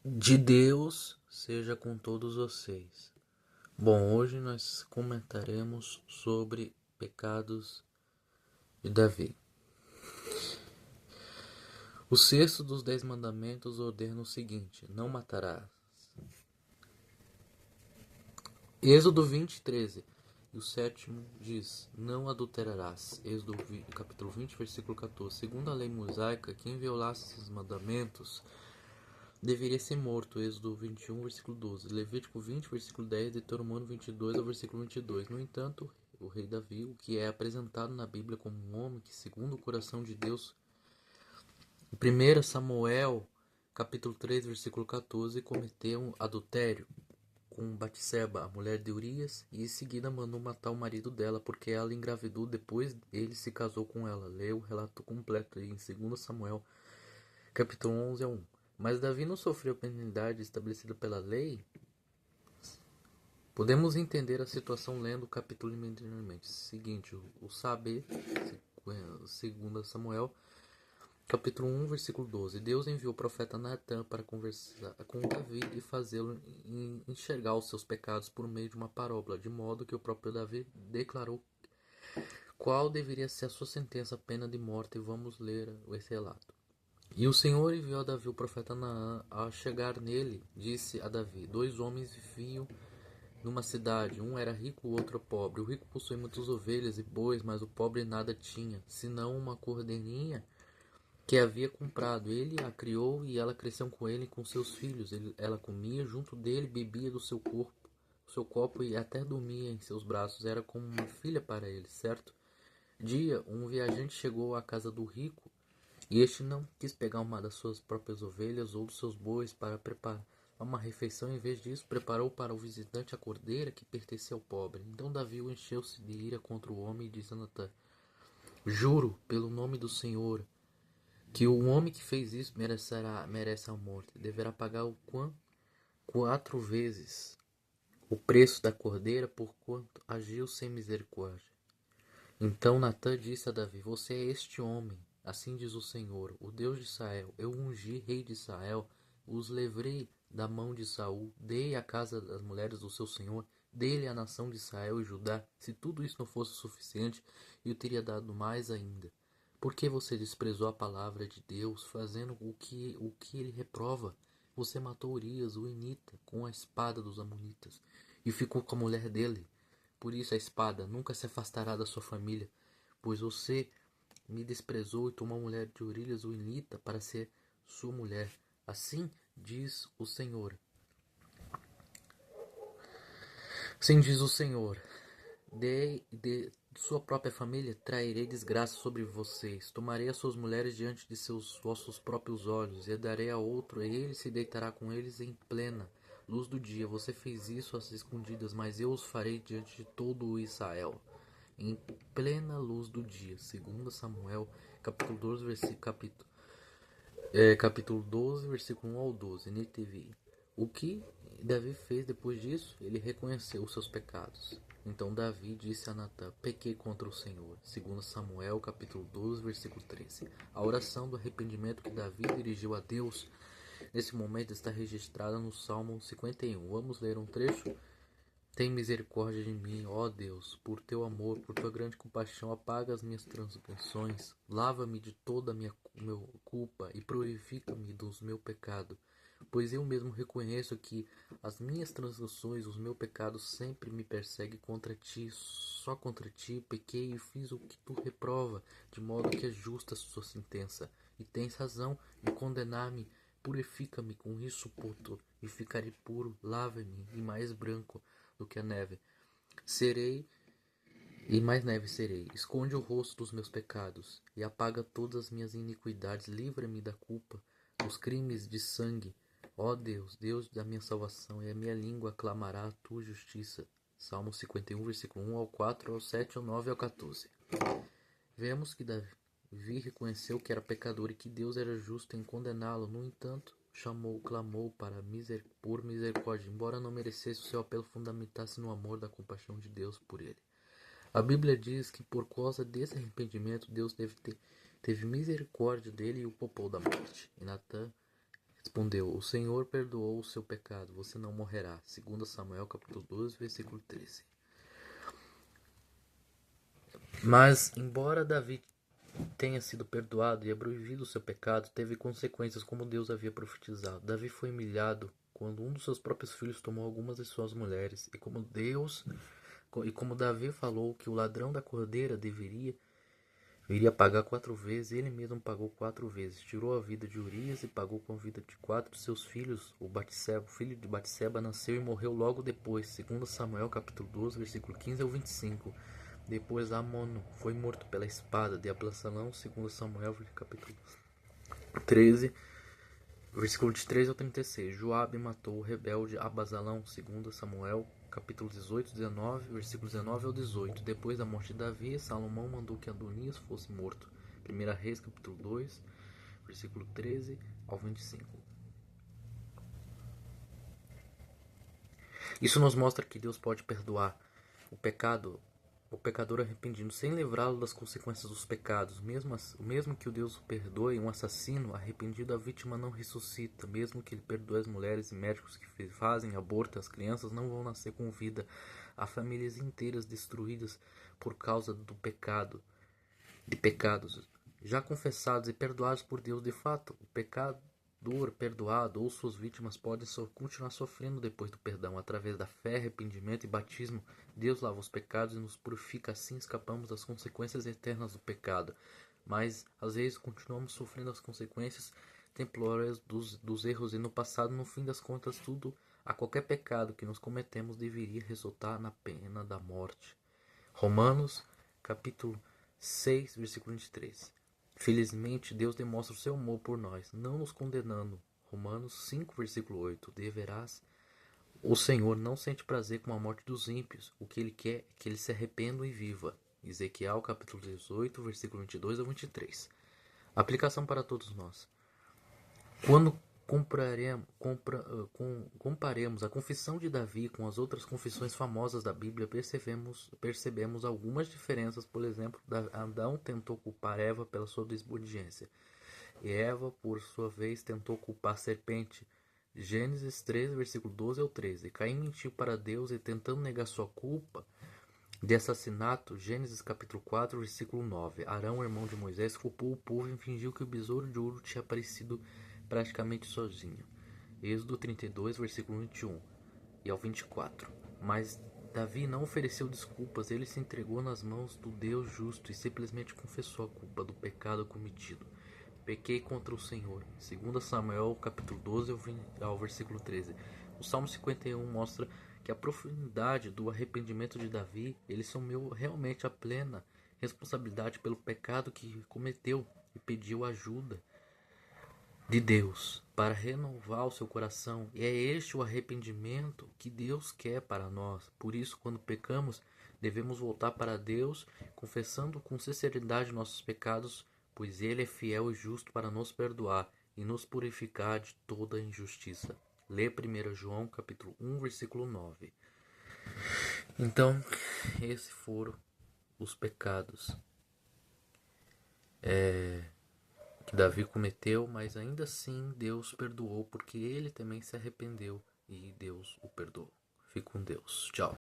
De Deus seja com todos vocês. Bom, hoje nós comentaremos sobre pecados de Davi. O sexto dos 10 mandamentos ordena o seguinte: não matarás. Êxodo 20:13. E o sétimo diz: não adulterarás. Êxodo capítulo 20, versículo 14. Segundo a lei mosaica, quem violasse esses mandamentos deveria ser morto. Êxodo 21, versículo 12. Levítico 20, versículo 10. Deuteronômio 22, ao versículo 22. No entanto, o rei Davi, o que é apresentado na Bíblia como um homem que, segundo o coração de Deus, em 1 Samuel, capítulo 3, versículo 14, cometeu um adultério com Batseba, a mulher de Urias, e em seguida mandou matar o marido dela, porque ela engravidou depois ele se casou com ela. Leia o relato completo aí em 2 Samuel, capítulo 11 a 1. Mas Davi não sofreu a penalidade estabelecida pela lei. Podemos entender a situação lendo o capítulo imediatamente. Seguinte, o saber, 2 Samuel, capítulo 1, versículo 12. Deus enviou o profeta Natã para conversar com Davi e fazê-lo enxergar os seus pecados por meio de uma parábola, de modo que o próprio Davi declarou qual deveria ser a sua sentença, a pena de morte. E vamos ler esse relato. E o Senhor enviou a Davi o profeta Naã. Ao chegar nele, disse a Davi: 2 homens viviam numa cidade, um era rico, o outro pobre. O rico possuía muitas ovelhas e bois, mas o pobre nada tinha, senão uma cordeirinha que havia comprado. Ele a criou e ela cresceu com ele e com seus filhos. Ela comia junto dele, bebia do seu copo e até dormia em seus braços. Era como uma filha para ele, certo? Dia, um viajante chegou à casa do rico e este não quis pegar uma das suas próprias ovelhas ou dos seus bois para preparar uma refeição. Em vez disso, preparou para o visitante a cordeira que pertencia ao pobre. Então Davi encheu-se de ira contra o homem e disse a Natã: juro pelo nome do Senhor que o homem que fez isso merece a morte. Deverá pagar 4 vezes o preço da cordeira, porquanto agiu sem misericórdia. Então Natã disse a Davi: você é este homem. Assim diz o Senhor, o Deus de Israel: eu ungi rei de Israel, os livrei da mão de Saul, dei a casa das mulheres do seu senhor, dei-lhe a nação de Israel e Judá. Se tudo isso não fosse suficiente, eu teria dado mais ainda. Por que você desprezou a palavra de Deus, fazendo o que ele reprova? Você matou Urias, o Henita, com a espada dos amonitas, e ficou com a mulher dele. Por isso a espada nunca se afastará da sua família, pois você me desprezou e tomou a mulher de Urias, o Henita, para ser sua mulher. Assim diz o Senhor. Assim diz o Senhor: de sua própria família trairei desgraça sobre vocês. Tomarei as suas mulheres diante de vossos próprios olhos, e a darei a outro, e ele se deitará com eles em plena luz do dia. Você fez isso às escondidas, mas eu os farei diante de todo o Israel, em plena luz do dia. 2 Samuel, capítulo 12, capítulo 12, versículo 1 ao 12, NTV. O que Davi fez depois disso? Ele reconheceu os seus pecados. Então Davi disse a Natã: pequei contra o Senhor. 2 Samuel, capítulo 12, versículo 13. A oração do arrependimento que Davi dirigiu a Deus nesse momento está registrada no Salmo 51. Vamos ler um trecho. Tem misericórdia de mim, ó Deus, por teu amor, por tua grande compaixão, apaga as minhas transgressões, lava-me de toda a minha culpa e purifica-me dos meu pecado. Pois eu mesmo reconheço que as minhas transgressões, os meus pecados sempre me perseguem contra ti, só contra ti pequei e fiz o que tu reprova, de modo que é justa a sua sentença. E tens razão em condenar-me, purifica-me com hisopo e ficarei puro, lava-me e mais branco do que a neve serei, e mais neve serei. Esconde o rosto dos meus pecados e apaga todas as minhas iniquidades. Livra-me da culpa, dos crimes de sangue. Ó Deus, Deus da minha salvação, e a minha língua clamará a tua justiça. Salmo 51, versículo 1 ao 4, ao 7, ao 9 e ao 14. Vemos que Davi reconheceu que era pecador e que Deus era justo em condená-lo. No entanto, clamou por misericórdia, embora não merecesse. O seu apelo fundamentasse no amor da compaixão de Deus por ele. A Bíblia diz que por causa desse arrependimento, Deus teve misericórdia dele e o poupou da morte. E Natã Respondeu: O Senhor perdoou o seu pecado, você não morrerá. 2 Samuel capítulo 12, versículo 13. Mas, embora Davi tenha sido perdoado e abolido o seu pecado, teve consequências como Deus havia profetizado. Davi foi humilhado quando um dos seus próprios filhos tomou algumas de suas mulheres, e como Davi falou que o ladrão da cordeira viria pagar 4 vezes, ele mesmo pagou 4 vezes. Tirou a vida de Urias e pagou com a vida de 4 de seus filhos. O filho de Batseba, nasceu e morreu logo depois. 2 Samuel capítulo 12, versículo 15 ao 25. Depois Amono foi morto pela espada de Absalão. 2 Samuel capítulo 13, versículo de 13 ao 36. Joabe matou o rebelde Abasalão. 2 Samuel capítulo 18, 19, versículos 19 ao 18. Depois da morte de Davi, Salomão mandou que Adonias fosse morto. 1 Reis, capítulo 2, versículo 13 ao 25. Isso nos mostra que Deus pode perdoar o pecador arrependido, sem livrá-lo das consequências dos pecados. Mesmo que o Deus perdoe um assassino arrependido, a vítima não ressuscita. Mesmo que ele perdoe as mulheres e médicos que fazem aborto, as crianças não vão nascer com vida. Há famílias inteiras destruídas por causa de pecados já confessados e perdoados por Deus. De fato, o pecador perdoado ou suas vítimas podem continuar sofrendo depois do perdão. Através da fé, arrependimento e batismo, Deus lava os pecados e nos purifica. Assim escapamos das consequências eternas do pecado. Mas às vezes continuamos sofrendo as consequências temporárias dos erros, e no passado, no fim das contas, qualquer pecado que nos cometemos deveria resultar na pena da morte. Romanos capítulo 6, versículo 23. Felizmente, Deus demonstra o seu amor por nós, não nos condenando. Romanos 5, versículo 8. O Senhor não sente prazer com a morte dos ímpios. O que Ele quer é que eles se arrependam e vivam. Ezequiel, capítulo 18, versículo 22 ao 23. Aplicação para todos nós. Quando comparemos a confissão de Davi com as outras confissões famosas da Bíblia, percebemos algumas diferenças. Por exemplo, Adão tentou culpar Eva pela sua desobediência, e Eva, por sua vez, tentou culpar a serpente. Gênesis 13, versículo 12 ao 13. Caim mentiu para Deus e, tentando negar sua culpa de assassinato, Gênesis capítulo 4, versículo 9. Arão, irmão de Moisés, culpou o povo e fingiu que o besouro de ouro tinha aparecido praticamente sozinho. Êxodo 32, versículo 21 e ao 24. Mas Davi não ofereceu desculpas, ele se entregou nas mãos do Deus justo e simplesmente confessou a culpa do pecado cometido. Pequei contra o Senhor. 2 Samuel capítulo 12 ao versículo 13. O Salmo 51 mostra que a profundidade do arrependimento de Davi, ele assumiu realmente a plena responsabilidade pelo pecado que cometeu e pediu ajuda de Deus para renovar o seu coração. E é este o arrependimento que Deus quer para nós. Por isso, quando pecamos, devemos voltar para Deus, confessando com sinceridade nossos pecados, pois Ele é fiel e justo para nos perdoar e nos purificar de toda injustiça. Lê 1 João capítulo 1, versículo 9. Então, esses foram os pecados que Davi cometeu, mas ainda assim Deus perdoou, porque ele também se arrependeu e Deus o perdoou. Fique com Deus. Tchau.